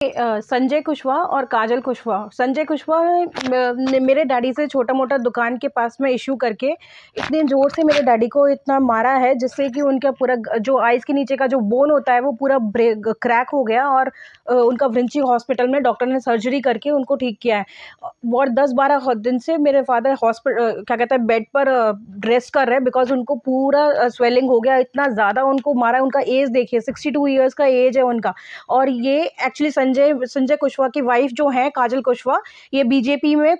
संजय कुशवाहा और काजल कुशवाहा। संजय कुशवाहा ने मेरे डैडी से छोटा-मोटा दुकान के पास में इश्यू करके इतने ज़ोर से मेरे डैडी को इतना मारा है, जिससे कि उनका पूरा जो आइज़ के नीचे का जो बोन होता है वो पूरा क्रैक हो गया और उनका विंची हॉस्पिटल में डॉक्टर ने सर्जरी करके उनको ठीक किया है। और 10-12 दिन से मेरे फादर क्या कहते हैं, बेड पर रेस्ट कर रहे हैं, बिकॉज़ उनको पूरा स्वेलिंग हो गया, इतना ज़्यादा उनको मारा है। उनका एज देखिए, 62 इयर्स का एज है उनका। और ये एक्चुअली संजय कुशवाहा की वाइफ जो है काजल कुशवाहा, ये बीजेपी में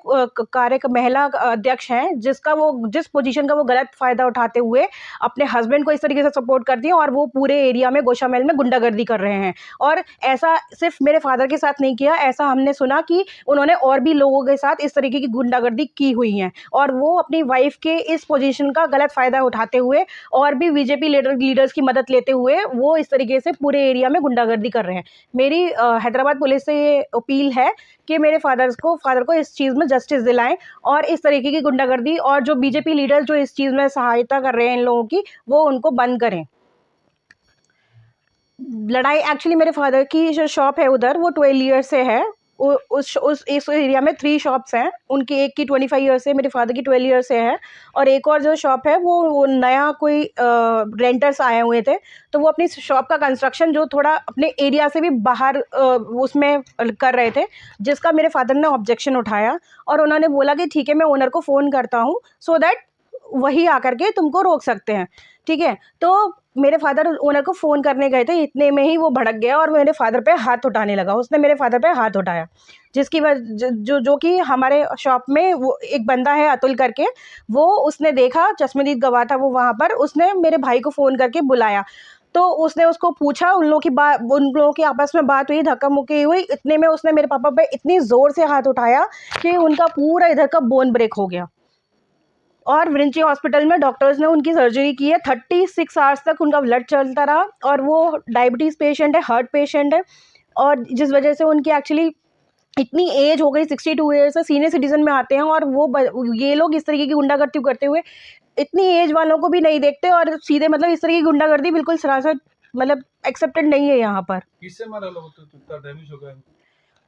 महिला अध्यक्ष हैं, जिस पोजीशन का वो गलत फ़ायदा उठाते हुए अपने हस्बैंड को इस तरीके से सपोर्ट करती हैं, और वो पूरे एरिया में गोशामहल में गुंडागर्दी कर रहे हैं। और ऐसा सिर्फ मेरे फादर के साथ नहीं किया, ऐसा हमने सुना कि उन्होंने और भी लोगों के साथ इस तरीके की गुंडागर्दी की हुई है, और वो अपनी वाइफ के इस पोजीशन का गलत फ़ायदा उठाते हुए और भी बीजेपी लीडर्स की मदद लेते हुए वो इस तरीके से पूरे एरिया में गुंडागर्दी कर रहे हैं। मेरी हैदराबाद पुलिस से ये अपील है कि मेरे फादर को इस चीज़ में जस्टिस दिलाएं, और इस तरीके की गुंडागर्दी और जो बीजेपी लीडर्स जो इस चीज़ में सहायता कर रहे हैं इन लोगों की, वो उनको बंद करें। लड़ाई एक्चुअली मेरे फादर की जो शॉप है उधर, वो 12 ईयर से है। उस इस एरिया में 3 शॉप्स हैं। उनकी एक की 25 ईयर से, मेरे फादर की 12 ईयर से है, और एक और जो शॉप है वो नया कोई रेंटर्स आए हुए थे, तो वो अपनी शॉप का कंस्ट्रक्शन जो थोड़ा अपने एरिया से भी बाहर उसमें कर रहे थे, जिसका मेरे फादर ने ऑब्जेक्शन उठाया, और उन्होंने बोला कि ठीक है, मैं ओनर को फ़ोन करता हूँ, सो दैट वही आकर के तुमको रोक सकते हैं, ठीक है? तो मेरे फादर ओनर को फ़ोन करने गए थे, इतने में ही वो भड़क गया और मेरे फादर पे हाथ उठाने लगा। उसने मेरे फादर पे हाथ उठाया, जिसकी जो कि हमारे शॉप में वो एक बंदा है अतुल करके, वो उसने देखा, चश्मदीद गवाह था वो वहाँ पर, उसने मेरे भाई को फ़ोन करके बुलाया। तो उसने उसको पूछा, उन लोगों की आपस में बात हुई, धक्का-मुक्की हुई, इतने में उसने मेरे पापा पे इतनी ज़ोर से हाथ उठाया कि उनका पूरा इधर का बोन ब्रेक हो गया। और विंची हॉस्पिटल में डॉक्टर्स ने उनकी सर्जरी की है। 36 आवर्स तक उनका ब्लड चलता रहा, और वो डायबिटीज़ पेशेंट है, हार्ट पेशेंट है, और जिस वजह से उनकी एक्चुअली इतनी एज हो गई, 62 ईयर्स से सीनियर सिटीज़न में आते हैं, और ये लोग इस तरीके की गुंडागर्दी करते हुए इतनी एज वालों को भी नहीं देखते, और सीधे मतलब इस तरह की गुंडागर्दी बिल्कुल सरासर मतलब एक्सेप्टेड नहीं है यहाँ पर। किससे मारा लोग, तो इतना डैमेज हो गया?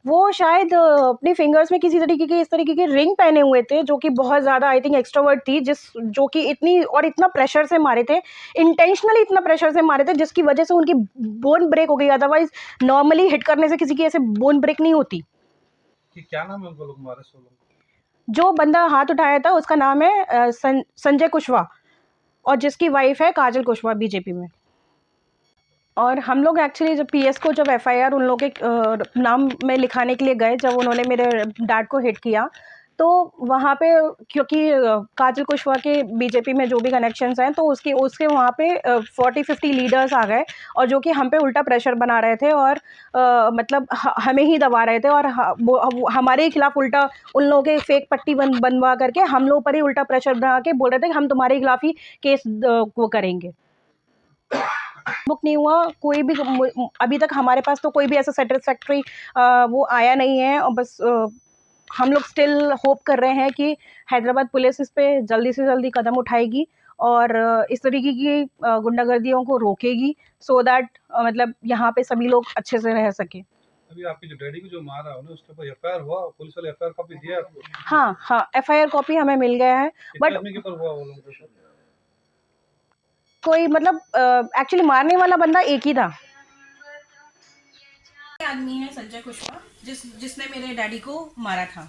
वो शायद अपनी फिंगर्स में किसी तरीके की इस तरीके की रिंग पहने हुए थे, जो कि बहुत ज़्यादा आई थिंक एक्स्ट्रोवर्ट थी, जो कि इतना प्रेशर से मारे थे, इंटेंशनली इतना प्रेशर से मारे थे, जिसकी वजह से उनकी बोन ब्रेक हो गई। अदरवाइज नॉर्मली हिट करने से किसी की ऐसे बोन ब्रेक नहीं होती। कि क्या नाम है उनको लोग मारे 16 लोग? जो बंदा हाथ उठाया था उसका नाम है संजय कुशवाहा, और जिसकी वाइफ है काजल कुशवाहा बीजेपी में। और हम लोग एक्चुअली जब एफआईआर उन लोग के नाम में लिखाने के लिए गए, जब उन्होंने मेरे डैड को हिट किया, तो वहाँ पे क्योंकि काजल कुशवाहा के बीजेपी में जो भी कनेक्शंस हैं, तो उसके वहाँ पे 40-50 लीडर्स आ गए, और जो कि हम पे उल्टा प्रेशर बना रहे थे, और मतलब हमें ही दबा रहे थे, और हमारे ही खिलाफ उल्टा उन लोगों के फेक पट्टी बनवा करके हम लोग पर ही उल्टा प्रेशर बना के बोल रहे थे कि हम तुम्हारे खिलाफ ही केस वो करेंगे। बुक नहीं हुआ कोई भी, अभी तक हमारे पास तो कोई भी ऐसा सेटिस्फैक्ट्री वो आया नहीं है, और बस हम लोग स्टिल होप कर रहे हैं कि हैदराबाद पुलिस इस पे जल्दी से जल्दी कदम उठाएगी, और इस तरीके की गुंडागर्दियों को रोकेगी, सो दैट मतलब यहाँ पे सभी लोग अच्छे से रह सकें। अभी आपके जो डैडी को जो मारा उन्हें, उसके ऊपर एफआईआर हुआ? पुलिस वाले एफआईआर कॉपी दिया आपको? हाँ, एफआईआर कॉपी हमें मिल गया है, बट कितने के ऊपर हुआ वो लोग? कोई मतलब एक्चुअली मारने वाला बंदा एक ही था। आदमी है संजय कुशवाहा, जिसने मेरे डैडी को मारा था।